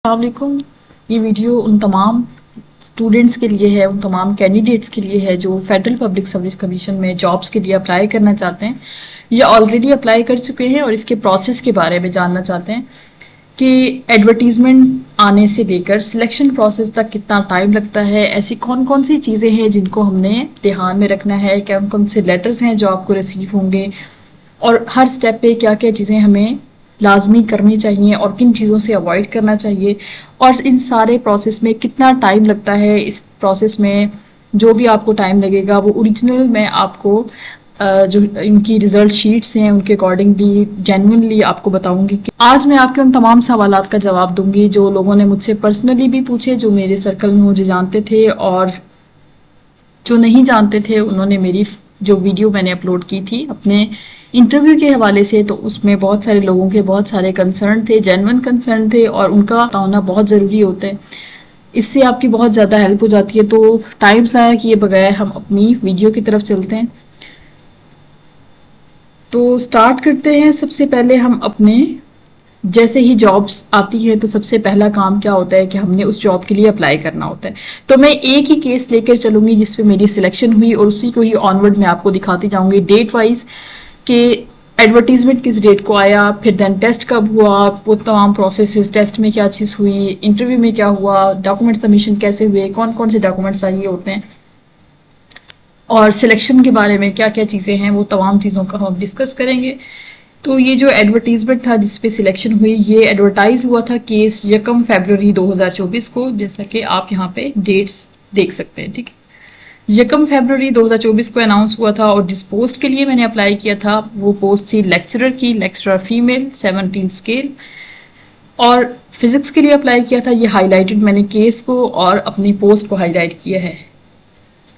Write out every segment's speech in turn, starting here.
अस्सलामुअलैकुम। ये वीडियो उन तमाम स्टूडेंट्स के लिए है, उन तमाम कैंडिडेट्स के लिए है जो फेडरल पब्लिक सर्विस कमीशन में जॉब्स के लिए अप्लाई करना चाहते हैं या ऑलरेडी अप्लाई कर चुके हैं और इसके प्रोसेस के बारे में जानना चाहते हैं कि एडवर्टीज़मेंट आने से लेकर सिलेक्शन प्रोसेस तक कितना टाइम लगता है, ऐसी कौन कौन सी चीज़ें हैं जिनको हमने ध्यान में रखना है, कौन कौन से लेटर्स हैं जो आपको रिसीव होंगे और हर स्टेप पे क्या क्या चीज़ें हमें लाजमी करनी चाहिए और किन चीज़ों से अवॉइड करना चाहिए और इन सारे प्रोसेस में कितना टाइम लगता है। इस प्रोसेस में जो भी आपको टाइम लगेगा वो ओरिजिनल में आपको जो इनकी रिजल्ट शीट्स हैं उनके अकॉर्डिंगली जेन्युइनली आपको बताऊंगी कि आज मैं आपके उन तमाम सवालात का जवाब दूंगी जो लोगों ने मुझसे पर्सनली भी पूछे, जो मेरे सर्कल में मुझे जानते थे और जो नहीं जानते थे। उन्होंने मेरी जो वीडियो मैंने अपलोड की थी अपने इंटरव्यू के हवाले से, तो उसमें बहुत सारे लोगों के बहुत सारे कंसर्न थे, जेन्युइन कंसर्न थे और उनका होना बहुत ज़रूरी होता है। इससे आपकी बहुत ज़्यादा हेल्प हो जाती है। तो टाइम ज़ाया किए बगैर हम अपनी वीडियो की तरफ चलते हैं। तो स्टार्ट करते हैं। सबसे पहले हम अपने जैसे ही जॉब्स आती है तो सबसे पहला काम क्या होता है कि हमने उस जॉब के लिए अप्लाई करना होता है। तो मैं एक ही केस लेकर चलूंगी जिसपे मेरी सिलेक्शन हुई और उसी को ही ऑनवर्ड मैं आपको दिखाती जाऊंगी डेट वाइज कि एडवर्टीजमेंट किस डेट को आया, फिर देन टेस्ट कब हुआ, वो तमाम प्रोसेस, टेस्ट में क्या चीज़ हुई, इंटरव्यू में क्या हुआ, डॉक्यूमेंट सबमिशन कैसे हुए, कौन कौन से डॉक्यूमेंट चाहिए होते हैं और सिलेक्शन के बारे में क्या क्या चीज़ें हैं, वो तमाम चीज़ों का हम डिस्कस करेंगे। तो ये जो एडवर्टीजमेंट था जिसपे सिलेक्शन हुई, ये एडवर्टाइज हुआ था केस 1 फरवरी 2024 को, जैसा कि आप यहाँ पे डेट्स देख सकते हैं। ठीक है, 1 फरवरी 2024 को अनाउंस हुआ था और जिस पोस्ट के लिए मैंने अप्लाई किया था वो पोस्ट थी लेक्चरर की, लेक्चरर फीमेल 17 स्केल, और फिजिक्स के लिए अप्लाई किया था। ये हाईलाइटेड मैंने केस को और अपनी पोस्ट को हाईलाइट किया है।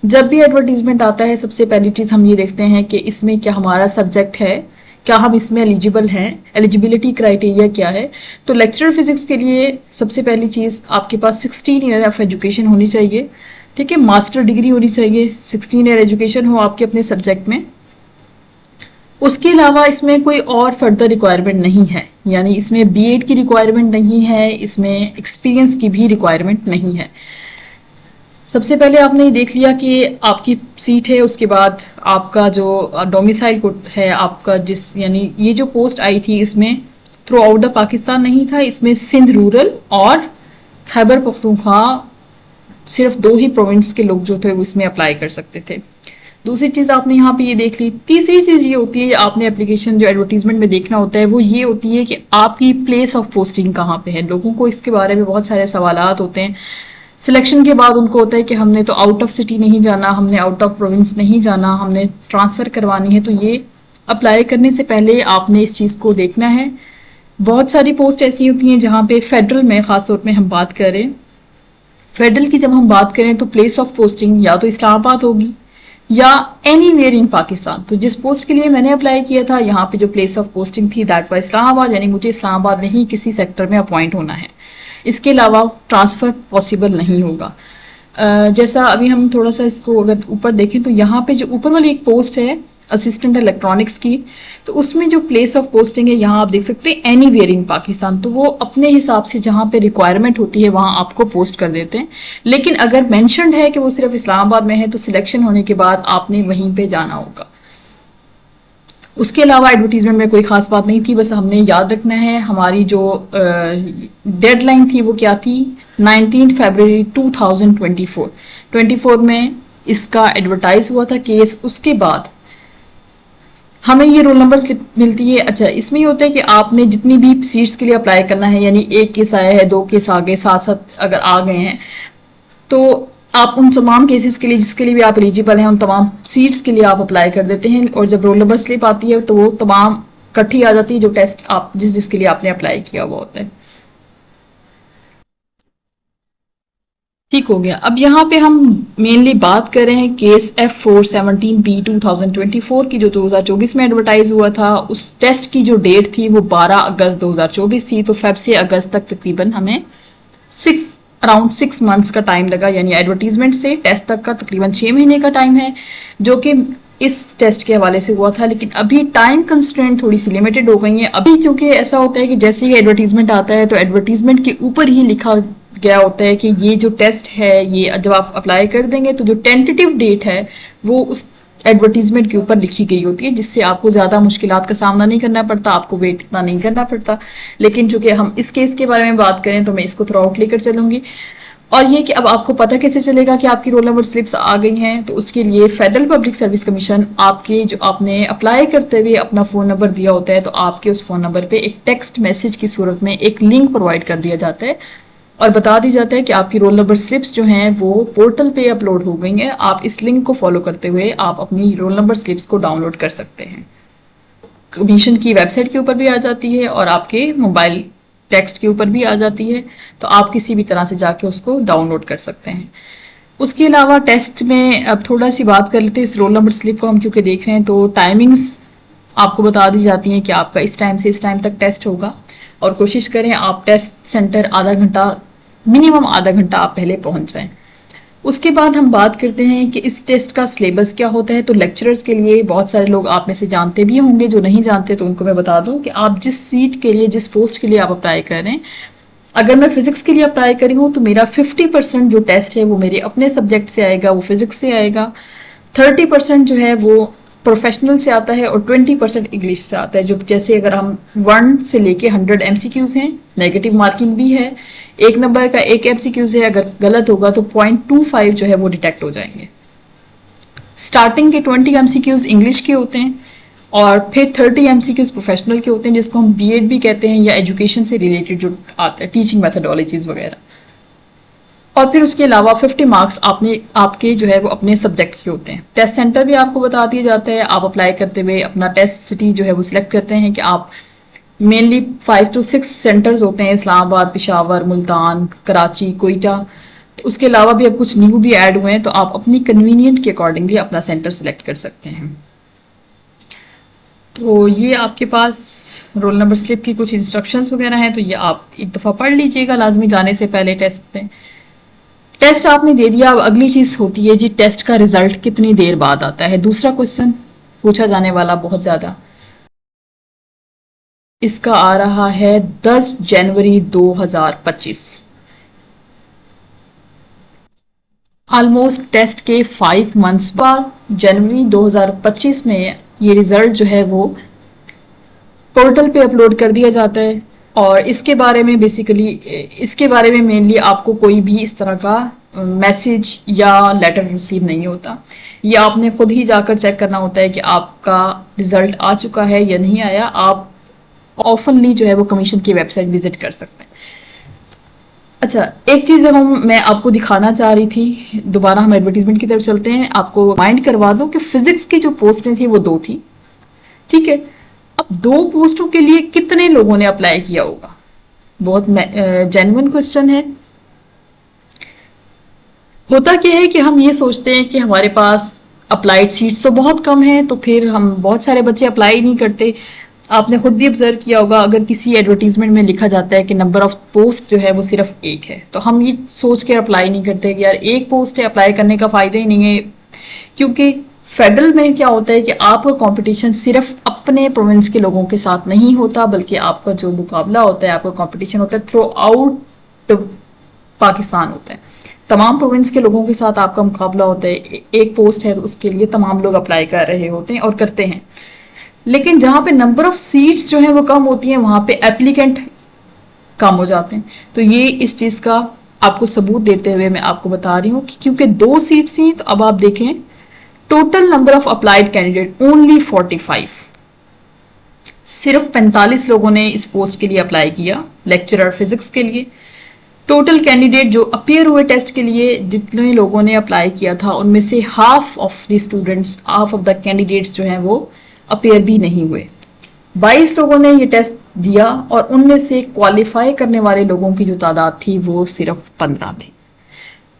जब भी एडवर्टीजमेंट आता है सबसे पहली चीज़ हम ये देखते हैं कि इसमें क्या हमारा सब्जेक्ट है, क्या हम इसमें एलिजिबल हैं, एलिजिबिलिटी क्राइटेरिया क्या है। तो लेक्चरर फिजिक्स के लिए सबसे पहली चीज़ आपके पास 16 ईयर ऑफ एजुकेशन होनी चाहिए। ठीक है, मास्टर डिग्री होनी चाहिए, 16 ईयर एजुकेशन हो आपके अपने सब्जेक्ट में। उसके अलावा इसमें कोई और फर्दर रिक्वायरमेंट नहीं है, यानी इसमें बीएड की रिक्वायरमेंट नहीं है, इसमें एक्सपीरियंस की भी रिक्वायरमेंट नहीं है। सबसे पहले आपने ये देख लिया कि आपकी सीट है, उसके बाद आपका जो डोमिसाइल कोड है आपका, जिस यानी ये जो पोस्ट आई थी इसमें थ्रू आउट द पाकिस्तान नहीं था, इसमें सिंध रूरल और खैबर पख्तूनख्वा सिर्फ 2 ही प्रोविंस के लोग जो थे वो इसमें अप्लाई कर सकते थे। दूसरी चीज़ आपने यहाँ पे ये देख ली। तीसरी चीज़ ये होती है, आपने एप्लीकेशन जो एडवर्टीजमेंट में देखना होता है वो ये होती है कि आपकी प्लेस ऑफ पोस्टिंग कहाँ पे है। लोगों को इसके बारे में बहुत सारे सवालात होते हैं। सिलेक्शन के बाद उनको होता है कि हमने तो आउट ऑफ सिटी नहीं जाना, हमने आउट ऑफ प्रोविंस नहीं जाना, हमने ट्रांसफ़र करवानी है। तो ये अप्लाई करने से पहले आपने इस चीज़ को देखना है। बहुत सारी पोस्ट ऐसी होती हैं जहाँ पे फेडरल में ख़ासतौर में हम बात करें, फेडरल की जब हम बात करें तो प्लेस ऑफ पोस्टिंग या तो इस्लामाबाद होगी या एनीवेयर इन पाकिस्तान। तो जिस पोस्ट के लिए मैंने अप्लाई किया था यहाँ पे जो प्लेस ऑफ पोस्टिंग थी दैट वाज इस्लामाबाद, यानी मुझे इस्लामाबाद में ही किसी सेक्टर में अपॉइंट होना है। इसके अलावा ट्रांसफ़र पॉसिबल नहीं होगा। जैसा अभी हम थोड़ा सा इसको अगर ऊपर देखें तो यहाँ पे जो ऊपर वाली एक पोस्ट है असिस्टेंट इलेक्ट्रॉनिक्स की, तो उसमें जो प्लेस ऑफ पोस्टिंग है यहाँ आप देख सकते हैं एनीवेयर इन पाकिस्तान। तो वो अपने हिसाब से जहाँ पे रिक्वायरमेंट होती है वहाँ आपको पोस्ट कर देते हैं। लेकिन अगर मेंशन्ड है कि वो सिर्फ इस्लामाबाद में है तो सिलेक्शन होने के बाद आपने वहीं पे जाना होगा। उसके अलावा एडवर्टीजमेंट में कोई ख़ास बात नहीं थी, बस हमने याद रखना है हमारी जो डेडलाइन थी वो क्या थी, 19 फरवरी 2024 में इसका एडवर्टाइज हुआ था केस। उसके बाद हमें ये रोल नंबर स्लिप मिलती है। अच्छा, इसमें ये होता है कि आपने जितनी भी सीट्स के लिए अप्लाई करना है, यानी 1 केस आया है, 2 केस आ गए, साथ साथ अगर आ गए हैं तो आप उन तमाम केसेस के लिए जिसके लिए भी आप एलिजिबल हैं उन तमाम सीट्स के लिए आप अप्लाई कर देते हैं और जब रोल नंबर स्लिप आती है तो वो तमाम इकट्ठी आ जाती है जो टेस्ट आप जिसके लिए आपने अप्लाई किया हुआ होता है। ठीक हो गया। अब यहाँ पे हम मेनली बात कर रहे हैं केस F417B 2024 की, जो 2024 में एडवर्टाइज हुआ था। उस टेस्ट की जो डेट थी वो 12 अगस्त 2024 थी। तो फेब से अगस्त तक तकरीबन हमें अराउंड 6 मंथ्स का टाइम लगा, यानी एडवर्टीजमेंट से टेस्ट तक का तकरीबन 6 महीने का टाइम है, जो कि इस टेस्ट के हवाले से हुआ था, लेकिन अभी टाइम कंस्ट्रेंट थोड़ी सी लिमिटेड हो गई है। अभी क्योंकि ऐसा होता है कि जैसे ही एडवर्टीजमेंट आता है तो एडवर्टीजमेंट के ऊपर ही लिखा गया होता है कि ये जो टेस्ट है, ये जब आप अप्लाई कर देंगे तो जो टेंटेटिव डेट है वो उस एडवर्टीजमेंट के ऊपर लिखी गई होती है, जिससे आपको ज़्यादा मुश्किलात का सामना नहीं करना पड़ता, आपको वेट इतना नहीं करना पड़ता। लेकिन चूंकि हम इस केस के बारे में बात करें तो मैं इसको थोड़ा आउट लेकर चलूंगी। और ये कि अब आपको पता कैसे चलेगा कि आपकी रोल नंबर स्लिप्स आ गई हैं, तो उसके लिए फेडरल पब्लिक सर्विस कमीशन आपके जो आपने अप्लाई करते हुए अपना फ़ोन नंबर दिया होता है, तो आपके उस फ़ोन नंबर पे एक टेक्स्ट मैसेज की सूरत में एक लिंक प्रोवाइड कर दिया जाता है और बता दी जाता है कि आपकी रोल नंबर स्लिप्स जो हैं वो पोर्टल पे अपलोड हो गई हैं। आप इस लिंक को फॉलो करते हुए आप अपनी रोल नंबर स्लिप्स को डाउनलोड कर सकते हैं। कमीशन की वेबसाइट के ऊपर भी आ जाती है और आपके मोबाइल टेक्स्ट के ऊपर भी आ जाती है, तो आप किसी भी तरह से जाके उसको डाउनलोड कर सकते हैं। उसके अलावा टेस्ट में अब थोड़ा सी बात कर लेते हैं इस रोल नंबर स्लिप को हम क्योंकि देख रहे हैं, तो टाइमिंग्स आपको बता दी जाती हैं कि आपका इस टाइम से इस टाइम तक टेस्ट होगा और कोशिश करें आप टेस्ट सेंटर आधा घंटा, मिनिमम आधा घंटा आप पहले पहुंच जाएं। उसके बाद हम बात करते हैं कि इस टेस्ट का सिलेबस क्या होता है। तो लेक्चरर्स के लिए बहुत सारे लोग आप में से जानते भी होंगे, जो नहीं जानते तो उनको मैं बता दूं कि आप जिस सीट के लिए, जिस पोस्ट के लिए आप अप्लाई कर रहे हैं, अगर मैं फिजिक्स के लिए अप्लाई करी हूँ तो मेरा 50% जो टेस्ट है वो मेरे अपने सब्जेक्ट से आएगा, वो फिजिक्स से आएगा। 30% जो है वो प्रोफेशनल से आता है और 20% इंग्लिश से आता है। जो जैसे अगर हम 1 से लेके 100 MCQs हैं, नेगेटिव मार्किंग भी है, 1 नंबर का 1 MCQs है, अगर गलत होगा तो 0.25 जो है वो डिटेक्ट हो जाएंगे। स्टार्टिंग के 20 MCQs इंग्लिश के होते हैं और फिर 30 MCQs प्रोफेशनल के होते हैं, जिसको हम BEd भी कहते हैं या एजुकेशन से रिलेटेड जो आता है, टीचिंग मेथडोलॉजीज वगैरह। और फिर उसके अलावा 50 मार्क्स आपके जो है वो अपने सब्जेक्ट के होते हैं। टेस्ट सेंटर भी आपको बता दिया जाता है। आप अप्लाई करते हुए अपना टेस्ट सिटी जो है वो सिलेक्ट करते हैं कि आप मेनली 5 to 6 सेंटर्स होते हैं, इस्लामाबाद, पेशावर, मुल्तान, कराची, कोयटा। उसके अलावा भी अब कुछ न्यू भी ऐड हुए हैं, तो आप अपनी कन्वीनियंट के अकॉर्डिंगली अपना सेंटर सिलेक्ट कर सकते हैं। तो ये आपके पास रोल नंबर स्लिप की कुछ इंस्ट्रक्शंस वगैरह हैं, तो ये आप एक दफ़ा पढ़ लीजिएगा लाजमी जाने से पहले टेस्ट में। टेस्ट आपने दे दिया, अब अगली चीज़ होती है जी टेस्ट का रिजल्ट कितनी देर बाद आता है। दूसरा क्वेश्चन पूछा जाने वाला बहुत ज़्यादा, इसका आ रहा है 10 जनवरी 2025। ऑलमोस्ट टेस्ट के 5 मंथ्स बाद जनवरी 2025 में ये रिजल्ट जो है वो पोर्टल पे अपलोड कर दिया जाता है। और इसके बारे में मेनली आपको कोई भी इस तरह का मैसेज या लेटर रिसीव नहीं होता। ये आपने खुद ही जाकर चेक करना होता है कि आपका रिजल्ट आ चुका है या नहीं आया। आप ऑफनली जो है वो कमीशन की वेबसाइट विजिट कर सकते हैं। अच्छा, एक चीज़ मैं आपको दिखाना चाह रही थी, दोबारा हम एडवर्टीजमेंट की तरफ चलते हैं। आपको माइंड करवा दूं कि फिजिक्स की जो पोस्टें थी वो 2 थी, ठीक है। अब 2 पोस्टों के लिए कितने लोगों ने अप्लाई किया होगा? बहुत जेन्युइन क्वेश्चन है। होता क्या है कि हम ये सोचते हैं कि हमारे पास अप्लाइड सीट्स तो बहुत कम है, तो फिर हम बहुत सारे बच्चे अप्लाई नहीं करते। आपने खुद भी ऑब्जर्व किया होगा, अगर किसी एडवर्टीजमेंट में लिखा जाता है कि नंबर ऑफ पोस्ट जो है वो सिर्फ 1 है, तो हम ये सोच के अप्लाई नहीं करते कि यार 1 पोस्ट है, अप्लाई करने का फ़ायदा ही नहीं है। क्योंकि फेडरल में क्या होता है कि आपका कंपटीशन सिर्फ अपने प्रोविंस के लोगों के साथ नहीं होता, बल्कि आपका जो मुकाबला होता है, आपका कंपटीशन होता है थ्रू आउट पाकिस्तान होता है। तमाम प्रोविंस के लोगों के साथ आपका मुकाबला होता है। एक पोस्ट है तो उसके लिए तमाम लोग अप्लाई कर रहे होते हैं और करते हैं। लेकिन जहाँ पे नंबर ऑफ सीट्स जो है वो कम होती हैं, वहाँ पे एप्लीकेंट कम हो जाते हैं। तो ये इस चीज़ का आपको सबूत देते हुए मैं आपको बता रही हूँ कि क्योंकि 2 सीट्स थी, तो अब आप देखें total number of applied candidate only 45। सिर्फ 45 लोगों ने इस पोस्ट के लिए अप्लाई किया, लेक्चरर फिजिक्स के लिए। टोटल कैंडिडेट जो अपीयर हुए टेस्ट के लिए, जितने लोगों ने अप्लाई किया था, उनमें से half of the students, half of the candidates जो हैं वो अपीयर भी नहीं हुए। 22 लोगों ने ये टेस्ट दिया और उनमें से क्वालिफाई करने वाले लोगों की जो तादाद थी वो सिर्फ 15 थी।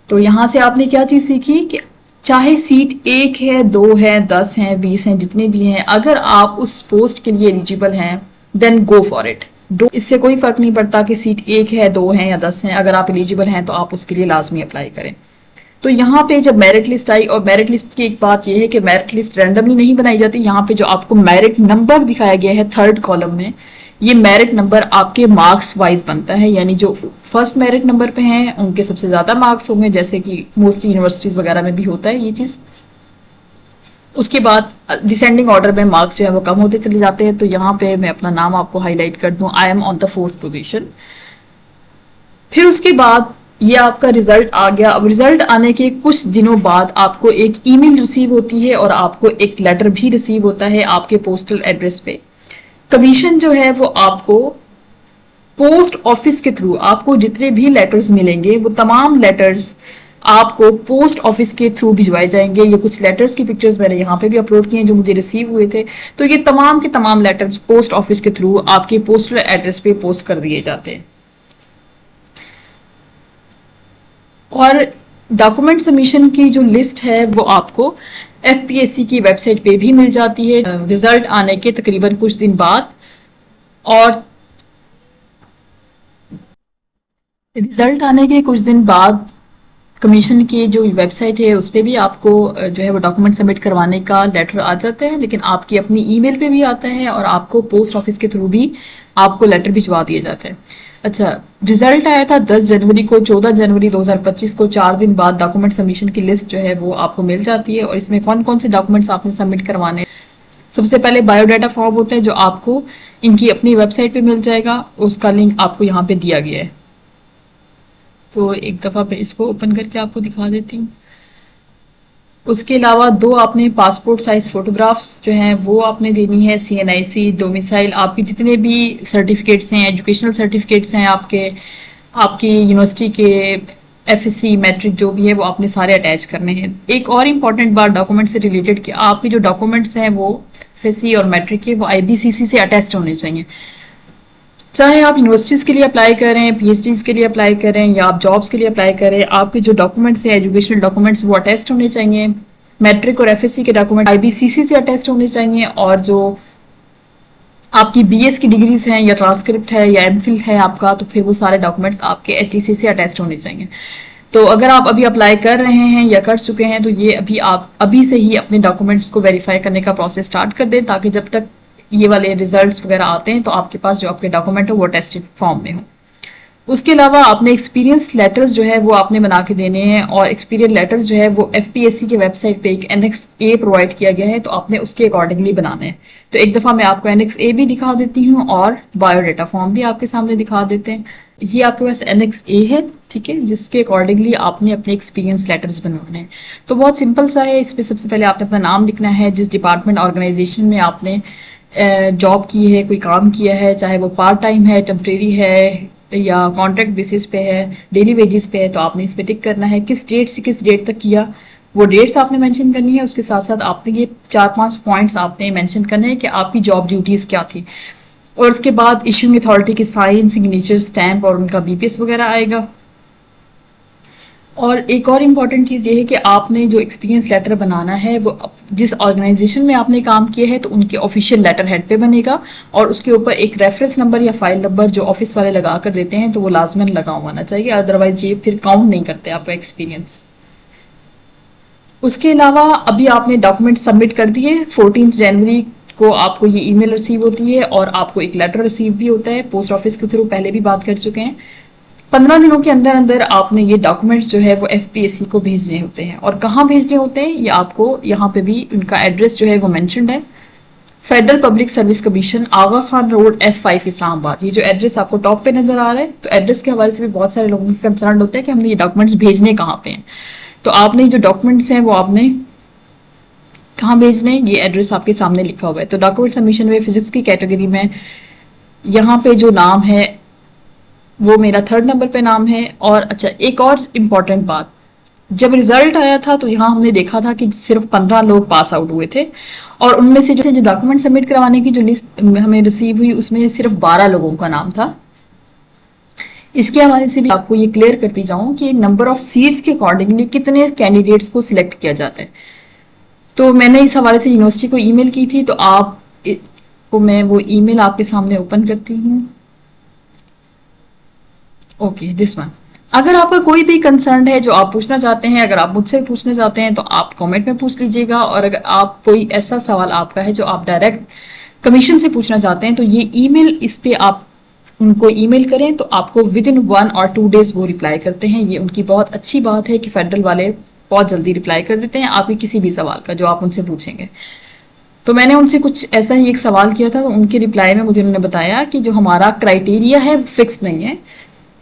तो यहाँ से आपने क्या चीज़ सीखी कि चाहे सीट 1 है, 2 है, 10 हैं, 20 हैं, जितने भी हैं, अगर आप उस पोस्ट के लिए एलिजिबल हैं देन गो फॉर इट। इससे कोई फर्क नहीं पड़ता कि सीट 1 है, 2 है या 10 हैं। अगर आप एलिजिबल हैं तो आप उसके लिए लाजमी अप्लाई करें। तो यहाँ पे जब मेरिट लिस्ट आई, और मेरिट लिस्ट की एक बात यह है कि मेरिट लिस्ट रैंडमली नहीं बनाई जाती, यहाँ पे जो आपको मेरिट नंबर दिखाया गया है थर्ड कॉलम में, ये मेरिट नंबर आपके मार्क्स वाइज बनता है, यानी जो फर्स्ट मेरिट नंबर पे हैं उनके सबसे ज्यादा मार्क्स होंगे, जैसे कि मोस्टली यूनिवर्सिटीज वगैरह में भी होता है ये चीज। उसके बाद डिसेंडिंग ऑर्डर में मार्क्स जो है वो कम होते चले जाते हैं। तो यहाँ पे मैं अपना नाम आपको हाईलाइट कर दूं, I am on the 4th position. फिर उसके बाद ये आपका रिजल्ट आ गया। अब रिजल्ट आने के कुछ दिनों बाद आपको एक ईमेल रिसीव होती है और आपको एक लेटर भी रिसीव होता है आपके पोस्टल एड्रेस पे। कमीशन जो है वो आपको पोस्ट ऑफिस के थ्रू, आपको जितने भी लेटर्स मिलेंगे वो तमाम लेटर्स आपको पोस्ट ऑफिस के थ्रू भिजवाए जाएंगे। ये कुछ लेटर्स की पिक्चर्स मैंने यहाँ पे भी अपलोड किए हैं जो मुझे रिसीव हुए थे। तो ये तमाम के तमाम लेटर्स पोस्ट ऑफिस के थ्रू आपके पोस्टल एड्रेस पे पोस्ट कर दिए जाते हैं। और डॉक्यूमेंट सबमिशन की जो लिस्ट है वो आपको एफपीएससी की वेबसाइट पे भी मिल जाती है रिजल्ट आने के तकरीबन कुछ दिन बाद। और रिजल्ट आने के कुछ दिन बाद कमीशन की जो वेबसाइट है उस पर भी आपको जो है वो डॉक्यूमेंट सबमिट करवाने का लेटर आ जाता है, लेकिन आपकी अपनी ईमेल पे भी आता है और आपको पोस्ट ऑफिस के थ्रू भी आपको लेटर भिजवा दिए जाते हैं। अच्छा, रिजल्ट आया था 10 जनवरी को। 14 जनवरी 2025 को 4 दिन बाद डॉक्यूमेंट सबमिशन की लिस्ट जो है वो आपको मिल जाती है। और इसमें कौन कौन से डॉक्यूमेंट्स आपने सबमिट करवाने, सबसे पहले बायोडाटा फॉर्म होता है जो आपको इनकी अपनी वेबसाइट पे मिल जाएगा, उसका लिंक आपको यहाँ पे दिया गया है। तो एक दफ़ा मैं इसको ओपन करके आपको दिखा देती हूँ। उसके अलावा 2 आपने पासपोर्ट साइज फोटोग्राफ्स जो हैं वो आपने देनी है। CNIC, डोमिसाइल, आपके जितने भी सर्टिफिकेट्स हैं, एजुकेशनल सर्टिफिकेट्स हैं आपकी यूनिवर्सिटी के, FSC, मैट्रिक जो भी है वो आपने सारे अटैच करने हैं। एक और इम्पॉर्टेंट बात डॉक्यूमेंट से रिलेटेड कि आपके जो डॉक्यूमेंट्स हैं वो FSC और मैट्रिक के वो IBCC से अटैच्ड होने चाहिए। चाहे आप यूनिवर्सिटीज़ के लिए अप्लाई करें, PhDs के लिए अप्लाई करें या आप जॉब्स के लिए अप्लाई करें, आपके जो डॉक्यूमेंट्स हैं एजुकेशनल डॉक्यूमेंट्स वो अटैच्ड होने चाहिए। मैट्रिक और FSC के डॉक्यूमेंट IBCC से अटैच्ड होने चाहिए। और जो आपकी BS की डिग्रीज हैं या ट्रांसक्रिप्ट है या MPhil है आपका, तो फिर वो सारे डॉक्यूमेंट्स आपके HTC से अटैच्ड होने चाहिए। तो अगर आप अभी अप्लाई कर रहे हैं या कर चुके हैं तो ये आप अभी से ही अपने डॉक्यूमेंट्स को वेरीफाई करने का प्रोसेस स्टार्ट कर दें, ताकि जब तक ये वाले रिजल्ट्स वगैरह आते हैं तो आपके पास जो आपके डॉक्यूमेंट हो वो टेस्टेड फॉर्म में हो। उसके अलावा आपने एक्सपीरियंस लेटर्स जो है वो आपने बना के देने हैं। और एक्सपीरियंस लेटर्स जो है वो FPSC के वेबसाइट पे एक Annex A प्रोवाइड किया गया है, तो आपने उसके अकॉर्डिंगली बनाने हैं। तो एक दफ़ा मैं आपको Annex A भी दिखा देती हूँ और बायोडाटा फॉर्म भी आपके सामने दिखा देते हैं। ये आपके पास Annex A है, ठीक है, जिसके अकॉर्डिंगली आपने अपने एक्सपीरियंस लेटर्स बनवाने हैं। तो बहुत सिंपल सा है। इस पर सबसे पहले आपने अपना नाम लिखना है, जिस डिपार्टमेंट ऑर्गेनाइजेशन में आपने जॉब की है, कोई काम किया है, चाहे वो पार्ट टाइम है, टेम्परेरी है या कॉन्ट्रैक्ट बेसिस पे है, डेली वेजेस पे है, तो आपने इस पे टिक करना है। किस डेट से किस डेट तक किया वो डेट्स आपने मेंशन करनी है। उसके साथ साथ आपने ये 4-5 पॉइंट्स आपने मेंशन करने हैं कि आपकी जॉब ड्यूटीज़ क्या थी। और उसके बाद इशूइंग अथॉरिटी के साइन, सिग्नेचर, स्टैम्प और उनका BPS वगैरह आएगा। और एक और इम्पॉर्टेंट चीज़ ये है कि आपने जो एक्सपीरियंस लेटर बनाना है वो जिस ऑर्गेनाइजेशन में आपने काम किया है तो उनके ऑफिशियल लेटर हेड पे बनेगा, और उसके ऊपर एक रेफरेंस नंबर या फाइल नंबर जो ऑफिस वाले लगा कर देते हैं तो वो लाजमन लगा होना चाहिए, अदरवाइज ये फिर काउंट नहीं करते आपका एक्सपीरियंस। उसके अलावा अभी आपने डॉक्यूमेंट सबमिट कर दिए। 14 जनवरी को आपको ये ईमेल रिसीव होती है और आपको एक लेटर रिसीव भी होता है पोस्ट ऑफिस के थ्रू, पहले भी बात कर चुके हैं। 15 दिनों के अंदर अंदर आपने ये डॉक्यूमेंट्स जो है वो FPSC को भेजने होते हैं। और कहाँ भेजने होते हैं ये आपको यहाँ पे भी उनका एड्रेस जो है वो मेंशन्ड है। फेडरल पब्लिक सर्विस कमीशन, आगा खान रोड, F5, इस्लामाबाद। ये जो एड्रेस आपको टॉप पे नजर आ रहा है, तो एड्रेस के हवाले से भी बहुत सारे लोगों के कंसर्न होते हैं कि हमने ये डॉक्यूमेंट्स भेजने कहाँ पे हैं। तो आपने जो डॉक्यूमेंट्स हैं वो आपने कहाँ भेजने, ये एड्रेस आपके सामने लिखा हुआ है। तो डॉक्यूमेंट सबमिशन में फिजिक्स की कैटेगरी में यहाँ पे जो नाम है वो मेरा 3rd नंबर पे नाम है। और अच्छा, एक और इम्पॉर्टेंट बात, जब रिजल्ट आया था तो यहाँ हमने देखा था कि सिर्फ 15 लोग पास आउट हुए थे, और उनमें से जो डॉक्यूमेंट सबमिट करवाने की जो लिस्ट हमें रिसीव हुई उसमें सिर्फ 12 लोगों का नाम था। इसके हवाले से भी आपको ये क्लियर करती जाऊँ कि नंबर ऑफ सीट्स के अकॉर्डिंगली कितने कैंडिडेट्स को सिलेक्ट किया जाता है। तो मैंने इस हवाले से यूनिवर्सिटी को ईमेल की थी, तो आपको मैं वो ईमेल आपके सामने ओपन करती हूँ। Okay, this one. अगर आपका कोई भी कंसर्न है जो आप पूछना चाहते हैं, अगर आप मुझसे पूछना चाहते हैं तो आप कमेंट में पूछ लीजिएगा, और अगर आप कोई ऐसा सवाल आपका है जो आप डायरेक्ट कमीशन से पूछना चाहते हैं तो ये ईमेल, इस पे आप उनको ईमेल करें तो आपको विद इन 1 और 2 डेज वो रिप्लाई करते हैं। ये उनकी बहुत अच्छी बात है कि फेडरल वाले बहुत जल्दी रिप्लाई कर देते हैं आपके किसी भी सवाल का जो आप उनसे पूछेंगे। तो मैंने उनसे कुछ ऐसा ही एक सवाल किया था, तो उनके रिप्लाई में मुझे उन्होंने बताया कि जो हमारा क्राइटेरिया है फिक्स नहीं है।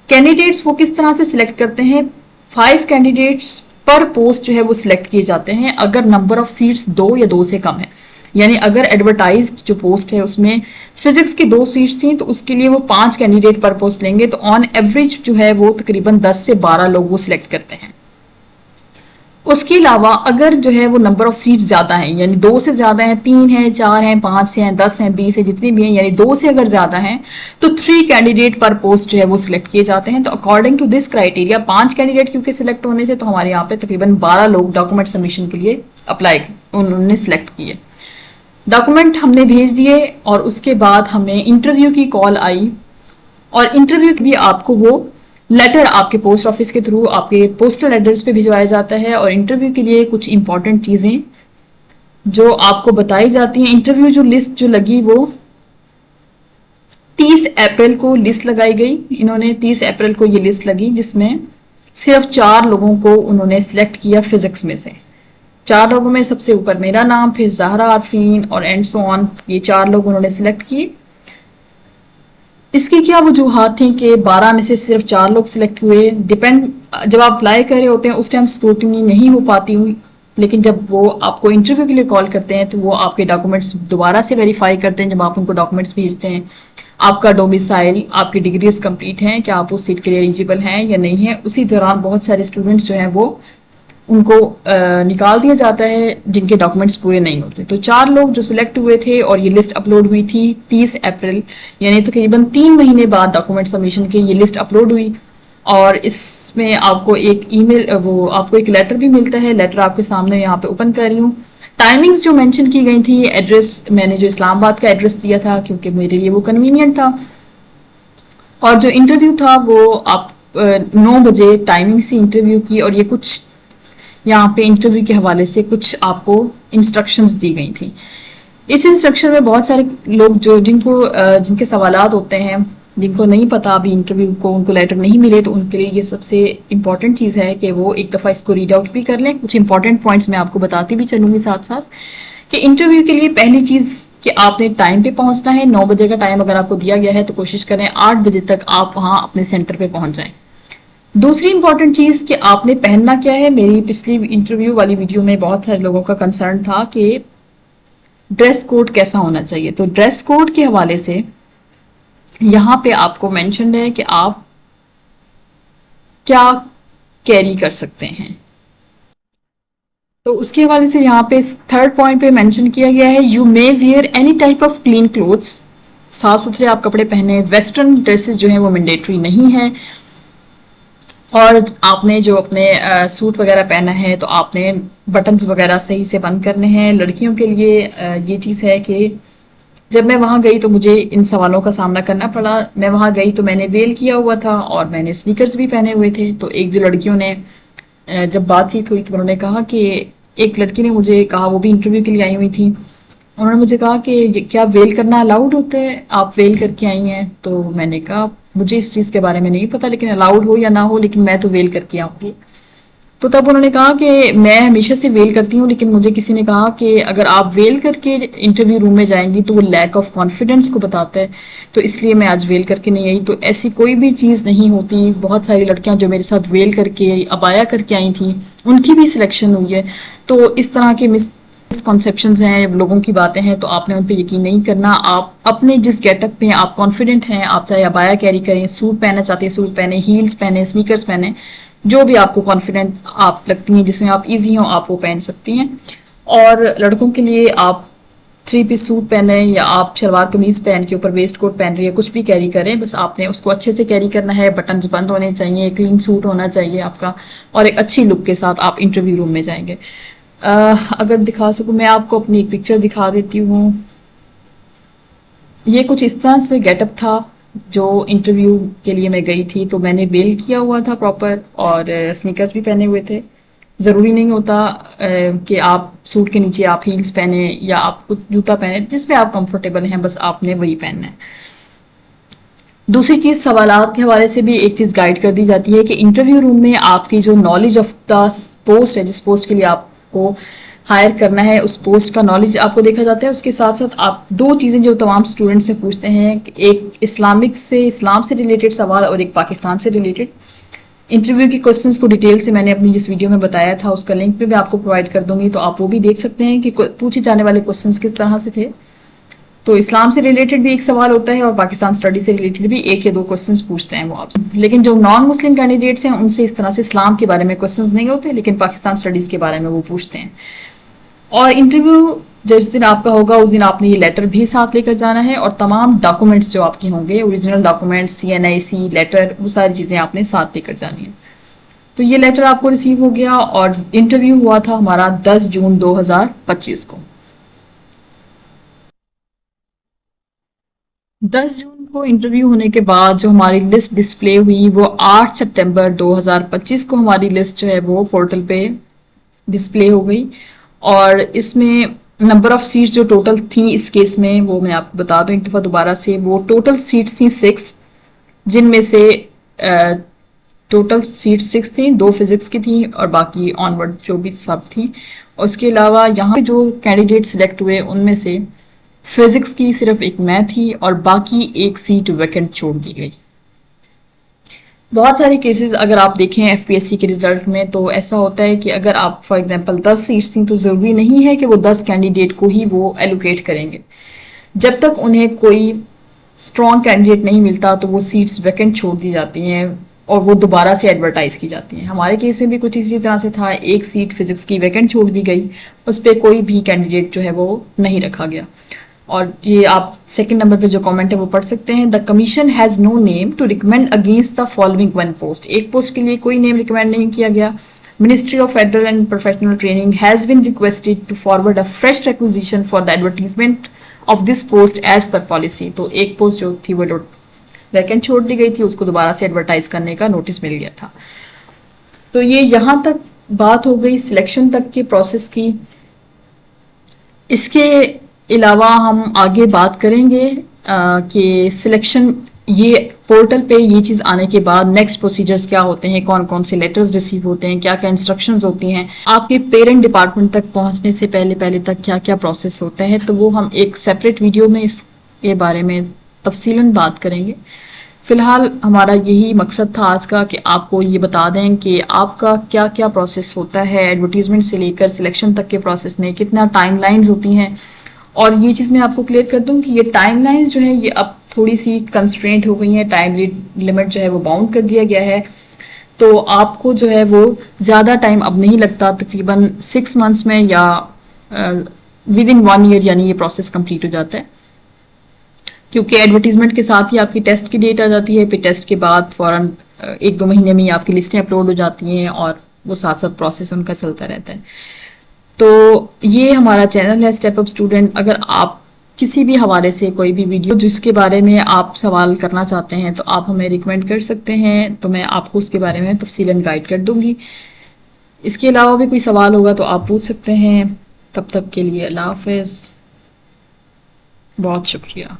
कैंडिडेट्स वो किस तरह से सिलेक्ट करते हैं, 5 कैंडिडेट्स पर पोस्ट जो है वो सिलेक्ट किए जाते हैं अगर नंबर ऑफ सीट्स 2 या 2 से कम है। यानी अगर एडवर्टाइज्ड जो पोस्ट है उसमें फिजिक्स की 2 सीट्स थी तो उसके लिए वो 5 कैंडिडेट पर पोस्ट लेंगे, तो ऑन एवरेज जो है वो तकरीबन 10 से 12 लोग वो सिलेक्ट करते हैं। उसके अलावा अगर जो है वो नंबर ऑफ सीट्स ज्यादा हैं, यानी 2 से ज्यादा हैं, 3 हैं, 4 हैं, 5 हैं, 10 हैं, 20 है, जितनी भी हैं, यानी 2 से अगर ज्यादा हैं तो 3 कैंडिडेट पर पोस्ट जो है वो सिलेक्ट किए जाते हैं। तो according to this criteria 5 candidate क्योंकि सिलेक्ट होने थे तो हमारे यहाँ पे तकरीबन 12 लोग डॉक्यूमेंट सबमिशन के लिए अप्लाई उन्होंने सिलेक्ट किए। डॉक्यूमेंट हमने भेज दिए और उसके बाद हमें इंटरव्यू की कॉल आई, और इंटरव्यू भी आपको वो लेटर आपके पोस्ट ऑफिस के थ्रू आपके पोस्टल एड्रेस पे भिजवाया जाता है। और इंटरव्यू के लिए कुछ इंपॉर्टेंट चीज़ें जो आपको बताई जाती हैं, इंटरव्यू जो लिस्ट जो लगी वो 30 अप्रैल को लिस्ट लगाई गई। इन्होंने 30 अप्रैल को ये लिस्ट लगी जिसमें सिर्फ 4 लोगों को उन्होंने सिलेक्ट किया फिजिक्स में से। 4 लोगों में सबसे ऊपर मेरा नाम, फिर ज़हरा आफरीन और एंड सो ऑन, ये 4 लोग उन्होंने सिलेक्ट किए। इसकी क्या वजूहत थी कि 12 में से सिर्फ 4 लोग सिलेक्ट हुए। डिपेंड, जब आप अप्लाई कर रहे होते हैं उस टाइम स्क्रूटनी नहीं हो पाती हुई, लेकिन जब वो आपको इंटरव्यू के लिए कॉल करते हैं तो वो आपके डॉक्यूमेंट्स दोबारा से वेरीफाई करते हैं। जब आप उनको डॉक्यूमेंट्स भेजते हैं, आपका डोमिसाइल, आपकी डिग्रीज कंप्लीट हैं, क्या आप उस सीट के लिए एलिजिबल हैं या नहीं है। उसी दौरान बहुत सारे स्टूडेंट्स जो हैं वो उनको निकाल दिया जाता है जिनके डॉक्यूमेंट्स पूरे नहीं होते। तो 4 लोग जो सिलेक्ट हुए थे और ये लिस्ट अपलोड हुई थी 30 अप्रैल, यानी तकरीबन 3 महीने बाद डॉक्यूमेंट सबमिशन के ये लिस्ट अपलोड हुई। और इसमें आपको एक ईमेल, वो आपको एक लेटर भी मिलता है। लेटर आपके सामने यहाँ पे ओपन कर रही हूँ। टाइमिंग्स जो मेंशन की गई थी, एड्रेस मैंने जो इस्लामाबाद का एड्रेस दिया था क्योंकि मेरे लिए वो कन्वीनियंट था। और जो इंटरव्यू था वो आप 9 बजे टाइमिंग से इंटरव्यू की, और ये कुछ यहाँ पे इंटरव्यू के हवाले से कुछ आपको इंस्ट्रक्शंस दी गई थी। इस इंस्ट्रक्शन में बहुत सारे लोग जो जिनके सवालात होते हैं, जिनको नहीं पता अभी इंटरव्यू को, उनको लेटर नहीं मिले, तो उनके लिए ये सबसे इम्पॉर्टेंट चीज़ है कि वो एक दफ़ा इसको रीड आउट भी कर लें। कुछ इंपॉर्टेंट पॉइंट्स मैं आपको बताती भी चलूँगी साथ साथ कि इंटरव्यू के लिए पहली चीज़ कि आपने टाइम पे पहुँचना है। 9 बजे का टाइम अगर आपको दिया गया है तो कोशिश करें 8 बजे तक आप वहाँ अपने सेंटर पर पहुँच जाएँ। दूसरी इंपॉर्टेंट चीज़ कि आपने पहनना क्या है। मेरी पिछली इंटरव्यू वाली वीडियो में बहुत सारे लोगों का कंसर्न था कि ड्रेस कोड कैसा होना चाहिए। तो ड्रेस कोड के हवाले से यहाँ पे आपको मेंशन है कि आप क्या कैरी कर सकते हैं। तो उसके हवाले से यहाँ पे 3rd पॉइंट पे मेंशन किया गया है, you may wear any type of clean clothes, साफ सुथरे आप कपड़े पहने। वेस्टर्न ड्रेसेस जो हैं वो मैंडेटरी नहीं है। और आपने जो अपने सूट वगैरह पहना है तो आपने बटन्स वगैरह सही से बंद करने हैं। लड़कियों के लिए ये चीज़ है कि जब मैं वहाँ गई तो मुझे इन सवालों का सामना करना पड़ा। मैं वहाँ गई तो मैंने वेल किया हुआ था और मैंने स्नीकर्स भी पहने हुए थे। तो एक जो लड़कियों ने जब बातचीत हुई तो उन्होंने कहा कि एक लड़की ने मुझे कहा, वो भी इंटरव्यू के लिए आई हुई थी, उन्होंने मुझे कहा कि क्या वेल करना अलाउड होता है, आप वेल करके आई हैं। तो मैंने कहा मुझे इस चीज़ के बारे में नहीं पता, लेकिन अलाउड हो या ना हो लेकिन मैं तो वेल करके आऊँगी। तो तब उन्होंने कहा कि मैं हमेशा से वेल करती हूँ, लेकिन मुझे किसी ने कहा कि अगर आप वेल करके इंटरव्यू रूम में जाएंगी तो वो लैक ऑफ कॉन्फिडेंस को बताता है, तो इसलिए मैं आज वेल करके नहीं आई। तो ऐसी कोई भी चीज़ नहीं होती। बहुत सारी लड़कियां जो मेरे साथ वेल करके अबाया करके आई थी उनकी भी सिलेक्शन हुई है। तो इस तरह के मिसकॉन्सेप्शंस हैं, लोगों की बातें हैं, तो आपने उन पर यकीन नहीं करना। आप अपने जिस गेटअप पे आप कॉन्फिडेंट हैं, आप चाहे अबाया कैरी करें, सूट पहनना चाहते हैं सूट पहने, हील्स पहने, स्नीकर्स पहने, जो भी आपको कॉन्फिडेंट आप लगती हैं, जिसमें आप इजी हो, आप वो पहन सकती हैं। और लड़कों के लिए आप 3 पीस सूट पहने या आप शलवार कमीज पहन के ऊपर वेस्ट कोट पहन रही है, कुछ भी कैरी करें, बस आपने उसको अच्छे से कैरी करना है। बटन्स बंद होने चाहिए, क्लीन सूट होना चाहिए आपका, और एक अच्छी लुक के साथ आप इंटरव्यू रूम में जाएंगे। अगर दिखा सकूं मैं आपको अपनी एक पिक्चर दिखा देती हूँ। ये कुछ इस तरह से गेटअप था जो इंटरव्यू के लिए मैं गई थी तो मैंने वेल किया हुआ था प्रॉपर, और स्नीकर्स भी पहने हुए थे। ज़रूरी नहीं होता कि आप सूट के नीचे आप हील्स पहने या आप कुछ जूता पहने, जिसमें आप कंफर्टेबल हैं बस आपने वही पहनना है। दूसरी चीज़, सवालात के हवाले से भी एक चीज़ गाइड कर दी जाती है कि इंटरव्यू रूम में आपकी जो नॉलेज ऑफ द पोस्ट है, जिस पोस्ट के लिए आपको हायर करना है, उस पोस्ट का नॉलेज आपको देखा जाता है। उसके साथ साथ आप दो चीज़ें जो तमाम स्टूडेंट से पूछते हैं, एक इस्लाम से रिलेटेड सवाल और एक पाकिस्तान से रिलेटेड। इंटरव्यू के क्वेश्चंस को डिटेल से मैंने अपनी जिस वीडियो में बताया था उसका लिंक भी मैं आपको प्रोवाइड कर दूंगी, तो आप वो भी देख सकते हैं कि पूछे जाने वाले क्वेश्चंस किस तरह से थे। तो इस्लाम से रिलेटेड भी एक सवाल होता है और पाकिस्तान स्टडी से रिलेटेड भी एक या दो क्वेश्चंस पूछते हैं वो आपसे। लेकिन जो नॉन मुस्लिम कैंडिडेट्स हैं उनसे इस तरह से इस्लाम के बारे में क्वेश्चंस नहीं होते, लेकिन पाकिस्तान स्टडीज के बारे में वो पूछते हैं। और इंटरव्यू जिस दिन आपका होगा उस दिन आपने ये लेटर भी साथ लेकर जाना है, और तमाम डॉक्यूमेंट्स जो आपके होंगे, ओरिजिनल डॉक्यूमेंट्स, CNIC लेटर, वो सारी चीज़ें आपने साथ लेकर जानी है। तो ये लेटर आपको रिसीव हो गया और इंटरव्यू हुआ था हमारा 10 जून 2025 को। 10 जून को इंटरव्यू होने के बाद जो हमारी लिस्ट डिस्प्ले हुई वो 8 सितंबर 2025 को हमारी लिस्ट जो है वो पोर्टल पे डिस्प्ले हो गई। और इसमें नंबर ऑफ सीट्स जो टोटल थी इस केस में वो मैं आपको बता दूं एक दफ़ा दोबारा से, वो टोटल सीट्स थी 6, जिनमें से टोटल सीट 6 थी, 2 फिजिक्स की थी और बाकी ऑनवर्ड जो भी सब थी। और उसके अलावा यहाँ पे जो कैंडिडेट सिलेक्ट हुए उनमें से फिजिक्स की सिर्फ एक मैं थी और बाकी एक सीट वैकेंट छोड़ दी गई। बहुत सारे केसेस अगर आप देखें FPSC के रिजल्ट में तो ऐसा होता है कि अगर आप फॉर एग्जांपल 10 सीट्स थी तो ज़रूरी नहीं है कि वो 10 कैंडिडेट को ही वो एलोकेट करेंगे। जब तक उन्हें कोई स्ट्रॉन्ग कैंडिडेट नहीं मिलता तो वो सीट्स वैकेंट छोड़ दी जाती हैं और वो दोबारा से एडवर्टाइज की जाती हैं। हमारे केस में भी कुछ इसी तरह से था, एक सीट फिजिक्स की वैकेंट छोड़ दी गई, उस पर कोई भी कैंडिडेट जो है वो नहीं रखा गया। और ये आप सेकंड नंबर पे जो कमेंट है वो पढ़ सकते हैं। The commission has no name to recommend against the following one post. एक पोस्ट के लिए कोई नेम रिकमेंड नहीं किया गया। Ministry of federal and professional training has been requested to forward a fresh requisition for the advertisement of this post as per policy. तो एक post जो थी वो वैकेंट छोड़ दी गई थी, उसको दोबारा से एडवर्टाइज करने का नोटिस मिल गया था। तो ये यहाँ तक बात हो गई सिलेक्शन तक के प्रोसेस की। इसके अलावा हम आगे बात करेंगे कि सिलेक्शन ये पोर्टल पे ये चीज़ आने के बाद नेक्स्ट प्रोसीजर्स क्या होते हैं, कौन कौन से लेटर्स रिसीव होते हैं, क्या क्या इंस्ट्रक्शंस होती हैं, आपके पेरेंट डिपार्टमेंट तक पहुंचने से पहले तक क्या क्या प्रोसेस होता है। तो वो हम एक सेपरेट वीडियो में इसके बारे में तफसीलन बात करेंगे। फिलहाल हमारा यही मकसद था आज का कि आपको ये बता दें कि आपका क्या क्या प्रोसेस होता है, एडवर्टीजमेंट से लेकर सिलेक्शन तक के प्रोसेस में कितना टाइमलाइंस होती हैं। और ये चीज़ मैं आपको क्लियर कर दूं कि ये टाइमलाइंस जो है ये अब थोड़ी सी कंस्ट्रेंट हो गई है, टाइम लिमिट जो है वो बाउंड कर दिया गया है। तो आपको जो है वो ज़्यादा टाइम अब नहीं लगता, तकरीबन 6 मंथ्स में या विद इन 1 ईयर यानी ये प्रोसेस कंप्लीट हो जाता है, क्योंकि एडवर्टीजमेंट के साथ ही आपकी टेस्ट की डेट आ जाती है। फिर टेस्ट के बाद फ़ौरन 1-2 महीने में ही आपकी लिस्टें अपलोड हो जाती हैं और वो साथ साथ प्रोसेस उनका चलता रहता है। तो ये हमारा चैनल है स्टेप अप स्टूडेंट। अगर आप किसी भी हवाले से कोई भी वीडियो जिसके बारे में आप सवाल करना चाहते हैं तो आप हमें रिकमेंड कर सकते हैं, तो मैं आपको उसके बारे में तफसीलन गाइड कर दूंगी। इसके अलावा भी कोई सवाल होगा तो आप पूछ सकते हैं। तब तक के लिए अल्लाह हाफ़िज़, बहुत शुक्रिया।